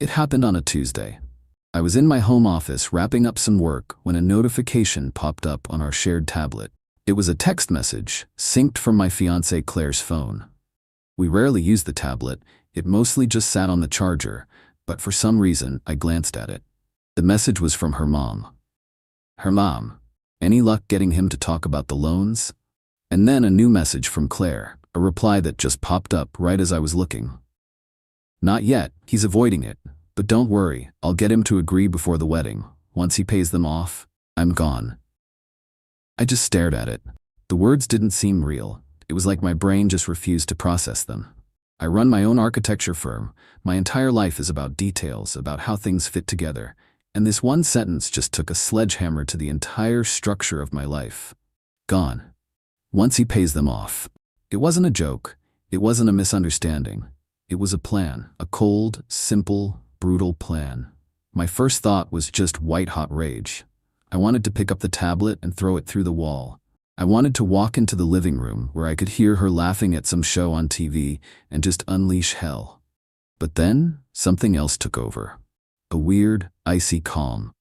It happened on a Tuesday. I was in my home office wrapping up some work when a notification popped up on our shared tablet. It was a text message, synced from my fiancée Claire's phone. We rarely used the tablet, it mostly just sat on the charger, but for some reason I glanced at it. The message was from her mom. Her mom, any luck getting him to talk about the loans? And then a new message from Claire, a reply that just popped up right as I was looking. Not yet, he's avoiding it, but don't worry, I'll get him to agree before the wedding. Once he pays them off, I'm gone. I just stared at it. The words didn't seem real. It was like my brain just refused to process them. I run my own architecture firm. My entire life is about details, about how things fit together. And this one sentence just took a sledgehammer to the entire structure of my life. Gone. Once he pays them off. It wasn't a joke. It wasn't a misunderstanding. It was a plan. A cold, simple, brutal plan. My first thought was just white-hot rage. I wanted to pick up the tablet and throw it through the wall. I wanted to walk into the living room where I could hear her laughing at some show on TV and just unleash hell. But then, something else took over. A weird, icy calm.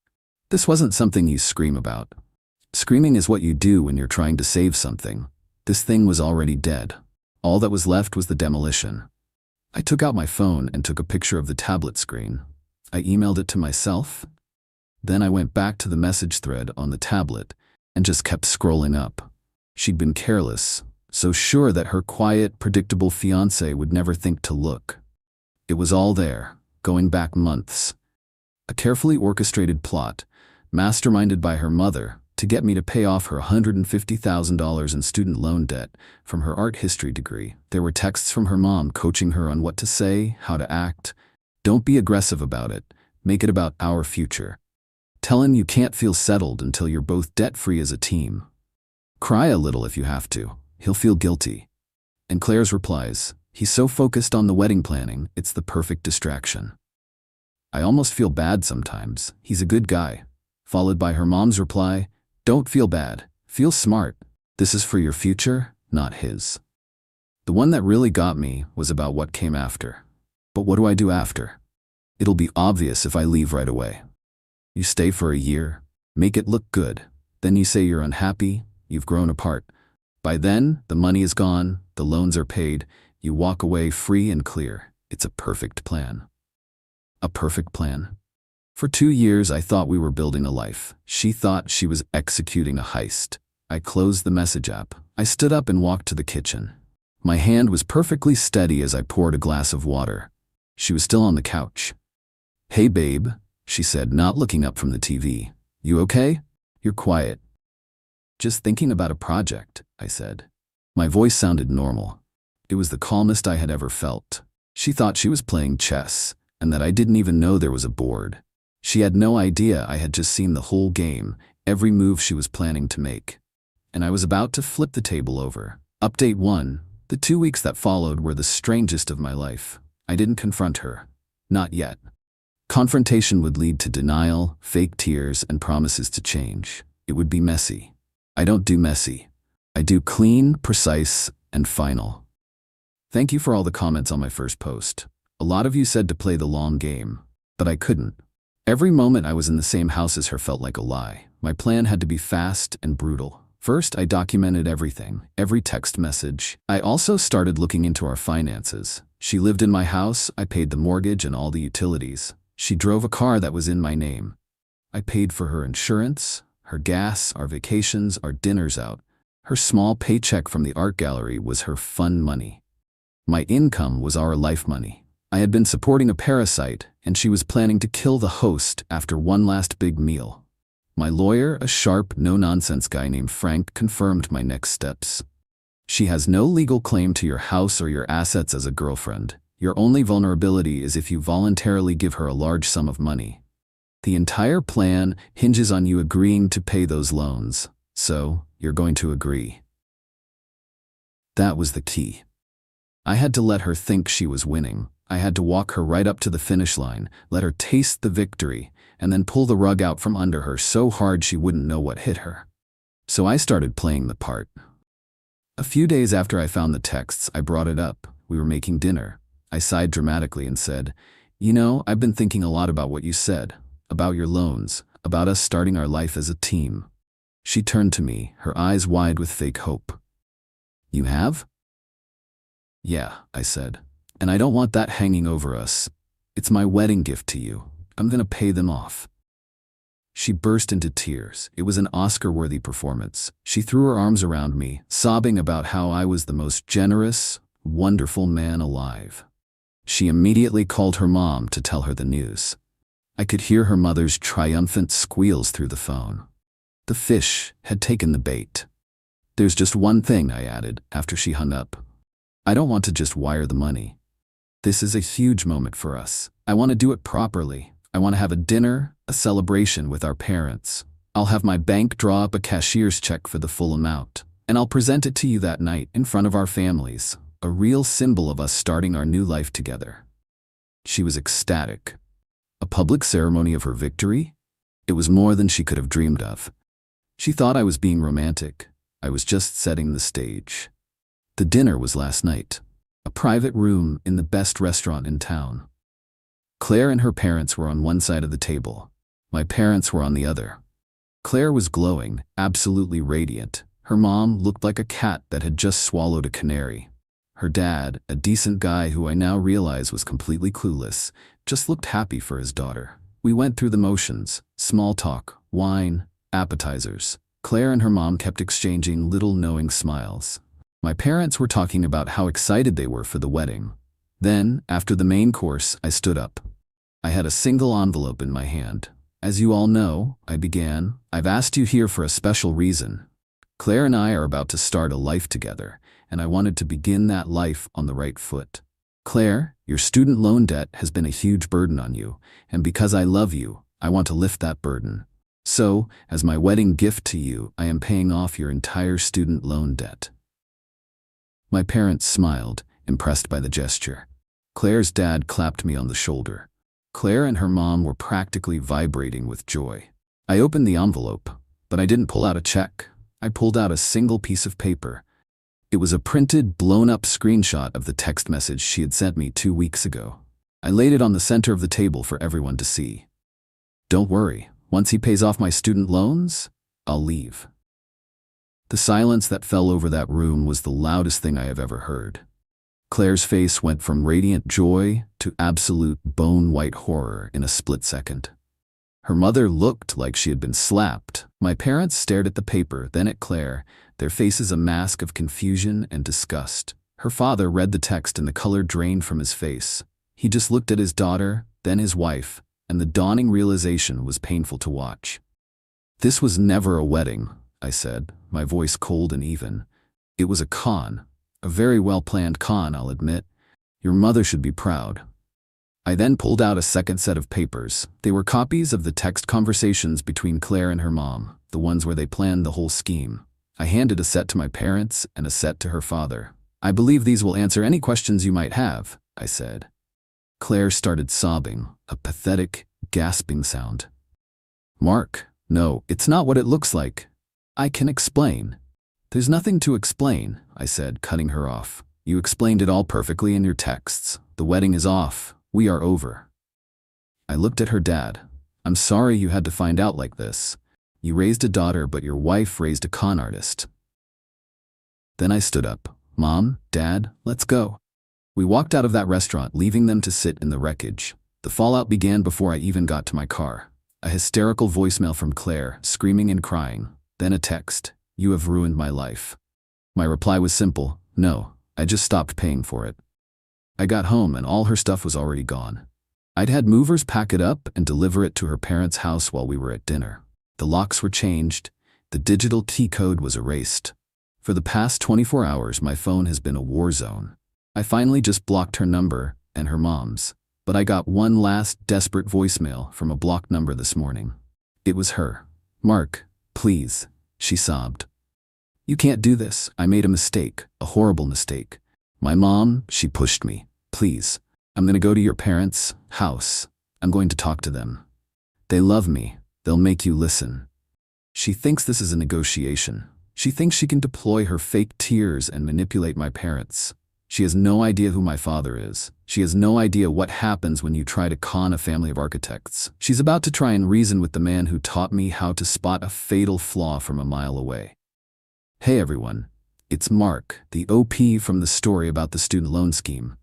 This wasn't something you scream about. Screaming is what you do when you're trying to save something. This thing was already dead. All that was left was the demolition. I took out my phone and took a picture of the tablet screen. I emailed it to myself. Then I went back to the message thread on the tablet and just kept scrolling up. She'd been careless, so sure that her quiet, predictable fiancé would never think to look. It was all there, going back months. A carefully orchestrated plot, masterminded by her mother, to get me to pay off her $150,000 in student loan debt from her art history degree. There were texts from her mom coaching her on what to say, how to act. Don't be aggressive about it. Make it about our future. Tell him you can't feel settled until you're both debt-free as a team. Cry a little if you have to. He'll feel guilty. And Claire's replies, he's so focused on the wedding planning, it's the perfect distraction. I almost feel bad sometimes. He's a good guy. Followed by her mom's reply, don't feel bad. Feel smart. This is for your future, not his. The one that really got me was about what came after. But what do I do after? It'll be obvious if I leave right away. You stay for a year, make it look good. Then you say you're unhappy, you've grown apart. By then, the money is gone, the loans are paid, you walk away free and clear. It's a perfect plan. A perfect plan. For 2 years, I thought we were building a life. She thought she was executing a heist. I closed the message app. I stood up and walked to the kitchen. My hand was perfectly steady as I poured a glass of water. She was still on the couch. Hey, babe, she said, not looking up from the TV. You okay? You're quiet. Just thinking about a project, I said. My voice sounded normal. It was the calmest I had ever felt. She thought she was playing chess, and that I didn't even know there was a board. She had no idea I had just seen the whole game, every move she was planning to make. And I was about to flip the table over. Update 1. The 2 weeks that followed were the strangest of my life. I didn't confront her. Not yet. Confrontation would lead to denial, fake tears, and promises to change. It would be messy. I don't do messy. I do clean, precise, and final. Thank you for all the comments on my first post. A lot of you said to play the long game, but I couldn't. Every moment I was in the same house as her felt like a lie. My plan had to be fast and brutal. First, I documented everything, every text message. I also started looking into our finances. She lived in my house, I paid the mortgage and all the utilities. She drove a car that was in my name. I paid for her insurance, her gas, our vacations, our dinners out. Her small paycheck from the art gallery was her fun money. My income was our life money. I had been supporting a parasite, and she was planning to kill the host after one last big meal. My lawyer, a sharp, no-nonsense guy named Frank, confirmed my next steps. She has no legal claim to your house or your assets as a girlfriend. Your only vulnerability is if you voluntarily give her a large sum of money. The entire plan hinges on you agreeing to pay those loans, so you're going to agree. That was the key. I had to let her think she was winning. I had to walk her right up to the finish line, let her taste the victory, and then pull the rug out from under her so hard she wouldn't know what hit her. So I started playing the part. A few days after I found the texts, I brought it up. We were making dinner. I sighed dramatically and said, I've been thinking a lot about what you said, about your loans, about us starting our life as a team." She turned to me, her eyes wide with fake hope. "You have?" "Yeah," I said. "And I don't want that hanging over us. It's my wedding gift to you. I'm gonna pay them off." She burst into tears. It was an Oscar-worthy performance. She threw her arms around me, sobbing about how I was the most generous, wonderful man alive. She immediately called her mom to tell her the news. I could hear her mother's triumphant squeals through the phone. The fish had taken the bait. "There's just one thing," I added, after she hung up. "I don't want to just wire the money. This is a huge moment for us. I want to do it properly. I want to have a dinner, a celebration with our parents. I'll have my bank draw up a cashier's check for the full amount, and I'll present it to you that night in front of our families, a real symbol of us starting our new life together." She was ecstatic. A public ceremony of her victory? It was more than she could have dreamed of. She thought I was being romantic. I was just setting the stage. The dinner was last night. A private room in the best restaurant in town. Claire and her parents were on one side of the table. My parents were on the other. Claire was glowing, absolutely radiant. Her mom looked like a cat that had just swallowed a canary. Her dad, a decent guy who I now realize was completely clueless, just looked happy for his daughter. We went through the motions: small talk, wine, appetizers. Claire and her mom kept exchanging little knowing smiles. My parents were talking about how excited they were for the wedding. Then, after the main course, I stood up. I had a single envelope in my hand. "As you all know," I began, "I've asked you here for a special reason. Claire and I are about to start a life together, and I wanted to begin that life on the right foot. Claire, your student loan debt has been a huge burden on you, and because I love you, I want to lift that burden. So, as my wedding gift to you, I am paying off your entire student loan debt." My parents smiled, impressed by the gesture. Claire's dad clapped me on the shoulder. Claire and her mom were practically vibrating with joy. I opened the envelope, but I didn't pull out a check. I pulled out a single piece of paper. It was a printed, blown-up screenshot of the text message she had sent me 2 weeks ago. I laid it on the center of the table for everyone to see. "Don't worry, once he pays off my student loans, I'll leave." The silence that fell over that room was the loudest thing I have ever heard. Claire's face went from radiant joy to absolute bone-white horror in a split second. Her mother looked like she had been slapped. My parents stared at the paper, then at Claire, their faces a mask of confusion and disgust. Her father read the text and the color drained from his face. He just looked at his daughter, then his wife, and the dawning realization was painful to watch. "This was never a wedding," I said, my voice cold and even. "It was a con. A very well-planned con, I'll admit. Your mother should be proud." I then pulled out a second set of papers. They were copies of the text conversations between Claire and her mom, the ones where they planned the whole scheme. I handed a set to my parents and a set to her father. "I believe these will answer any questions you might have," I said. Claire started sobbing, a pathetic, gasping sound. "Mark, no, it's not what it looks like. I can explain." "There's nothing to explain," I said, cutting her off. "You explained it all perfectly in your texts. The wedding is off. We are over." I looked at her dad. "I'm sorry you had to find out like this. You raised a daughter, but your wife raised a con artist." Then I stood up. "Mom, Dad, let's go." We walked out of that restaurant, leaving them to sit in the wreckage. The fallout began before I even got to my car. A hysterical voicemail from Claire, screaming and crying. Then a text: "You have ruined my life." My reply was simple: "No, I just stopped paying for it." I got home and all her stuff was already gone. I'd had movers pack it up and deliver it to her parents' house while we were at dinner. The locks were changed. The digital key code was erased. For the past 24 hours, my phone has been a war zone. I finally just blocked her number and her mom's, but I got one last desperate voicemail from a blocked number this morning. It was her. "Mark, please," she sobbed. "You can't do this. I made a mistake, a horrible mistake. My mom, she pushed me. Please, I'm going to go to your parents' house. I'm going to talk to them. They love me. They'll make you listen." She thinks this is a negotiation. She thinks she can deploy her fake tears and manipulate my parents. She has no idea who my father is. She has no idea what happens when you try to con a family of architects. She's about to try and reason with the man who taught me how to spot a fatal flaw from a mile away. Hey everyone, it's Mark, the OP from the story about the student loan scheme.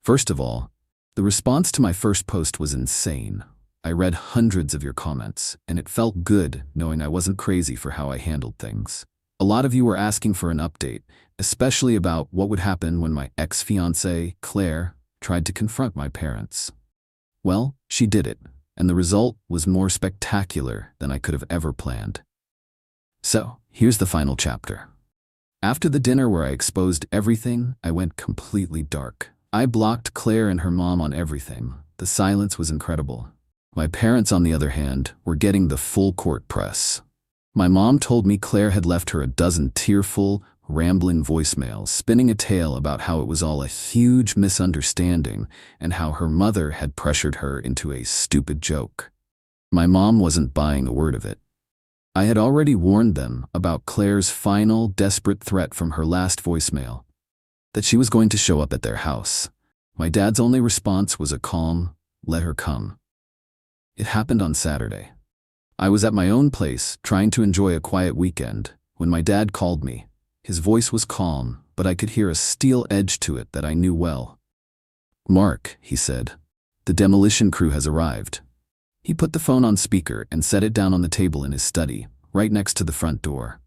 First of all, the response to my first post was insane. I read hundreds of your comments, and it felt good knowing I wasn't crazy for how I handled things. A lot of you were asking for an update, especially about what would happen when my ex-fiancée, Claire, tried to confront my parents. Well, she did it, and the result was more spectacular than I could have ever planned. So, here's the final chapter. After the dinner where I exposed everything, I went completely dark. I blocked Claire and her mom on everything. The silence was incredible. My parents, on the other hand, were getting the full court press. My mom told me Claire had left her a dozen tearful, rambling voicemails, spinning a tale about how it was all a huge misunderstanding and how her mother had pressured her into a stupid joke. My mom wasn't buying a word of it. I had already warned them about Claire's final, desperate threat from her last voicemail, that she was going to show up at their house. My dad's only response was a calm, "Let her come." It happened on Saturday. I was at my own place, trying to enjoy a quiet weekend, when my dad called me. His voice was calm, but I could hear a steel edge to it that I knew well. "Mark," he said, "the demolition crew has arrived." He put the phone on speaker and set it down on the table in his study, right next to the front door.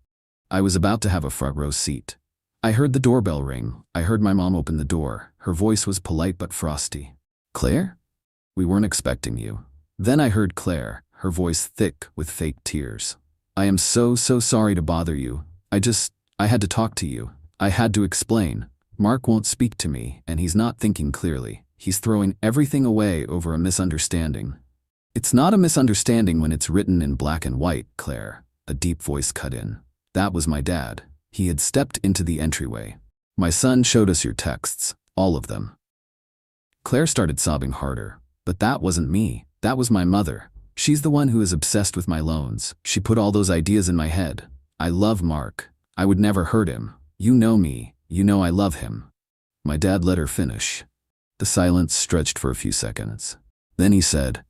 I was about to have a front row seat. I heard the doorbell ring. I heard my mom open the door. Her voice was polite but frosty. "Claire? We weren't expecting you." Then I heard Claire, her voice thick with fake tears. "I am so sorry to bother you. I had to talk to you. I had to explain. Mark won't speak to me, and he's not thinking clearly. He's throwing everything away over a misunderstanding." "It's not a misunderstanding when it's written in black and white, Claire," a deep voice cut in. That was my dad. He had stepped into the entryway. "My son showed us your texts, all of them." Claire started sobbing harder. "But that wasn't me. That was my mother. She's the one who is obsessed with my loans. She put all those ideas in my head. I love Mark. I would never hurt him. You know me. You know I love him." My dad let her finish. The silence stretched for a few seconds. Then he said,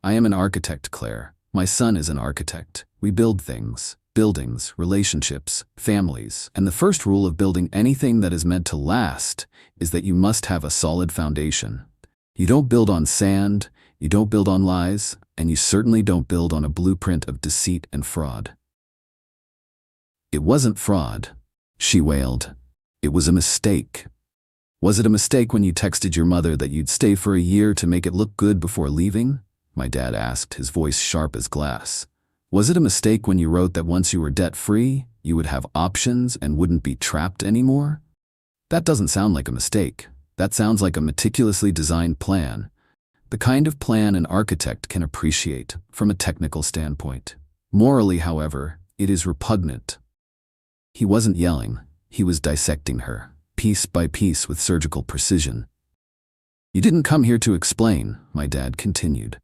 "I am an architect, Claire. My son is an architect. We build things, buildings, relationships, families. And the first rule of building anything that is meant to last is that you must have a solid foundation. You don't build on sand, you don't build on lies, and you certainly don't build on a blueprint of deceit and fraud." "It wasn't fraud," she wailed. "It was a mistake." "Was it a mistake when you texted your mother that you'd stay for a year to make it look good before leaving?" my dad asked, his voice sharp as glass. "Was it a mistake when you wrote that once you were debt-free, you would have options and wouldn't be trapped anymore?" "That doesn't sound like a mistake. That sounds like a meticulously designed plan. The kind of plan an architect can appreciate from a technical standpoint. Morally, however, it is repugnant." He wasn't yelling. He was dissecting her, piece by piece with surgical precision. "You didn't come here to explain," my dad continued.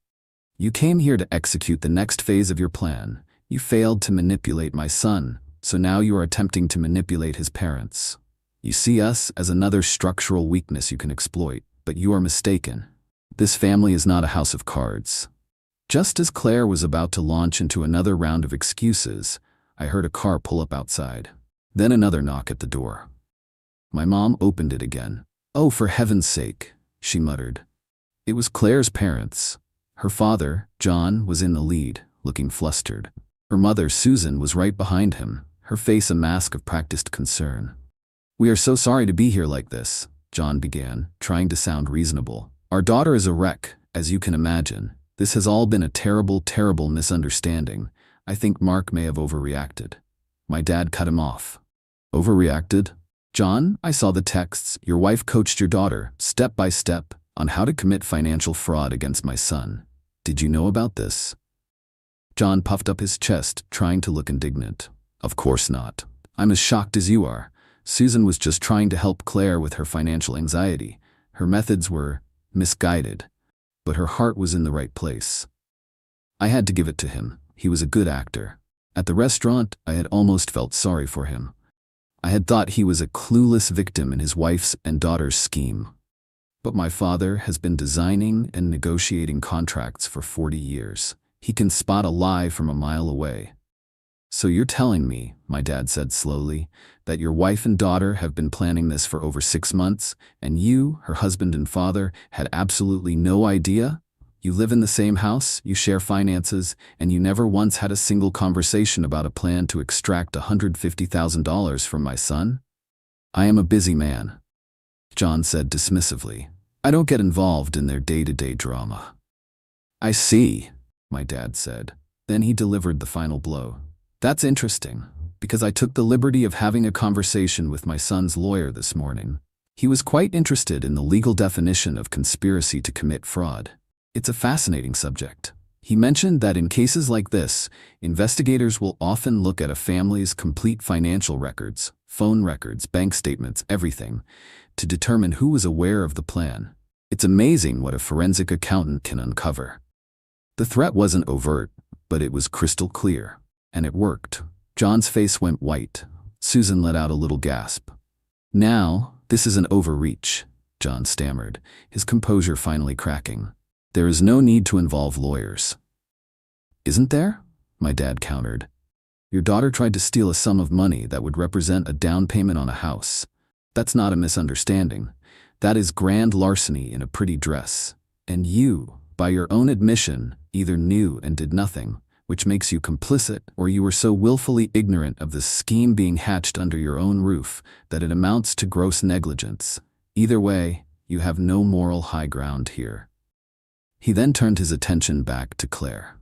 "You came here to execute the next phase of your plan. You failed to manipulate my son, so now you are attempting to manipulate his parents. You see us as another structural weakness you can exploit, but you are mistaken. This family is not a house of cards." Just as Claire was about to launch into another round of excuses, I heard a car pull up outside. Then another knock at the door. My mom opened it again. "Oh, for heaven's sake," she muttered. It was Claire's parents. Her father, John, was in the lead, looking flustered. Her mother, Susan, was right behind him, her face a mask of practiced concern. "We are so sorry to be here like this," John began, trying to sound reasonable. "Our daughter is a wreck, as you can imagine. This has all been a terrible, terrible misunderstanding. I think Mark may have overreacted." My dad cut him off. "Overreacted? John, I saw the texts. Your wife coached your daughter, step by step, on how to commit financial fraud against my son. Did you know about this?" John puffed up his chest, trying to look indignant. "Of course not. I'm as shocked as you are. Susan was just trying to help Claire with her financial anxiety. Her methods were misguided, but her heart was in the right place. I had to give it to him. He was a good actor. At the restaurant, I had almost felt sorry for him. I had thought he was a clueless victim in his wife's and daughter's scheme. But my father has been designing and negotiating contracts for 40 years. He can spot a lie from a mile away. So you're telling me, my dad said slowly, that your wife and daughter have been planning this for over 6 months, and you, her husband and father, had absolutely no idea? You live in the same house, you share finances, and you never once had a single conversation about a plan to extract $150,000 from my son? I am a busy man, John said dismissively. I don't get involved in their day-to-day drama. I see, my dad said. Then he delivered the final blow. That's interesting, because I took the liberty of having a conversation with my son's lawyer this morning. He was quite interested in the legal definition of conspiracy to commit fraud. It's a fascinating subject. He mentioned that in cases like this, investigators will often look at a family's complete financial records, phone records, bank statements, everything, to determine who was aware of the plan. It's amazing what a forensic accountant can uncover. The threat wasn't overt, but it was crystal clear. And it worked. John's face went white. Susan let out a little gasp. Now, this is an overreach, John stammered, his composure finally cracking. There is no need to involve lawyers. Isn't there? My dad countered. Your daughter tried to steal a sum of money that would represent a down payment on a house. That's not a misunderstanding. That is grand larceny in a pretty dress. And you, by your own admission, either knew and did nothing, which makes you complicit, or you were so willfully ignorant of the scheme being hatched under your own roof that it amounts to gross negligence. Either way, you have no moral high ground here. He then turned his attention back to Claire.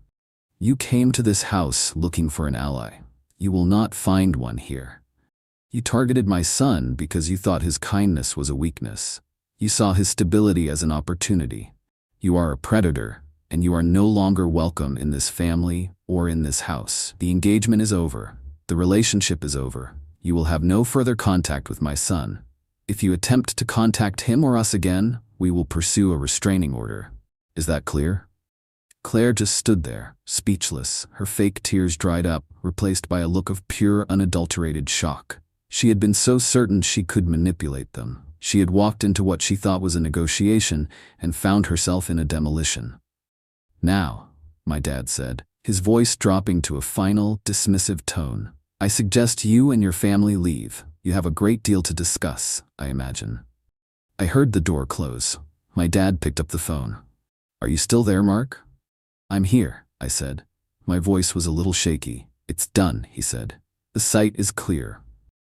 You came to this house looking for an ally. You will not find one here. You targeted my son because you thought his kindness was a weakness. You saw his stability as an opportunity. You are a predator, and you are no longer welcome in this family or in this house. The engagement is over. The relationship is over. You will have no further contact with my son. If you attempt to contact him or us again, we will pursue a restraining order. Is that clear? Claire just stood there, speechless, her fake tears dried up, replaced by a look of pure, unadulterated shock. She had been so certain she could manipulate them. She had walked into what she thought was a negotiation and found herself in a demolition. Now, my dad said, his voice dropping to a final, dismissive tone, I suggest you and your family leave. You have a great deal to discuss, I imagine. I heard the door close. My dad picked up the phone. Are you still there, Mark? I'm here, I said. My voice was a little shaky. It's done, he said. The site is clear.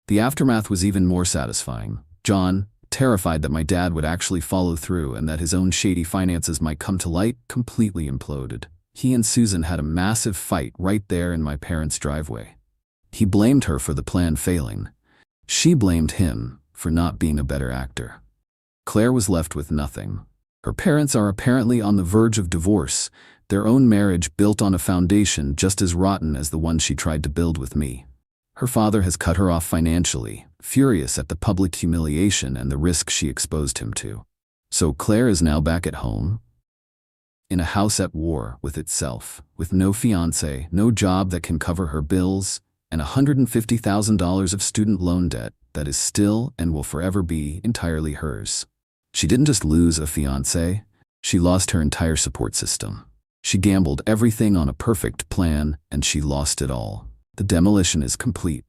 The aftermath was even more satisfying. John, terrified that my dad would actually follow through and that his own shady finances might come to light, completely imploded. He and Susan had a massive fight right there in my parents' driveway. He blamed her for the plan failing. She blamed him for not being a better actor. Claire was left with nothing. Her parents are apparently on the verge of divorce, their own marriage built on a foundation just as rotten as the one she tried to build with me. Her father has cut her off financially, furious at the public humiliation and the risk she exposed him to. So Claire is now back at home, in a house at war with itself, with no fiancé, no job that can cover her bills, and $150,000 of student loan debt that is still and will forever be entirely hers. She didn't just lose a fiancé, she lost her entire support system. She gambled everything on a perfect plan, and she lost it all. The demolition is complete.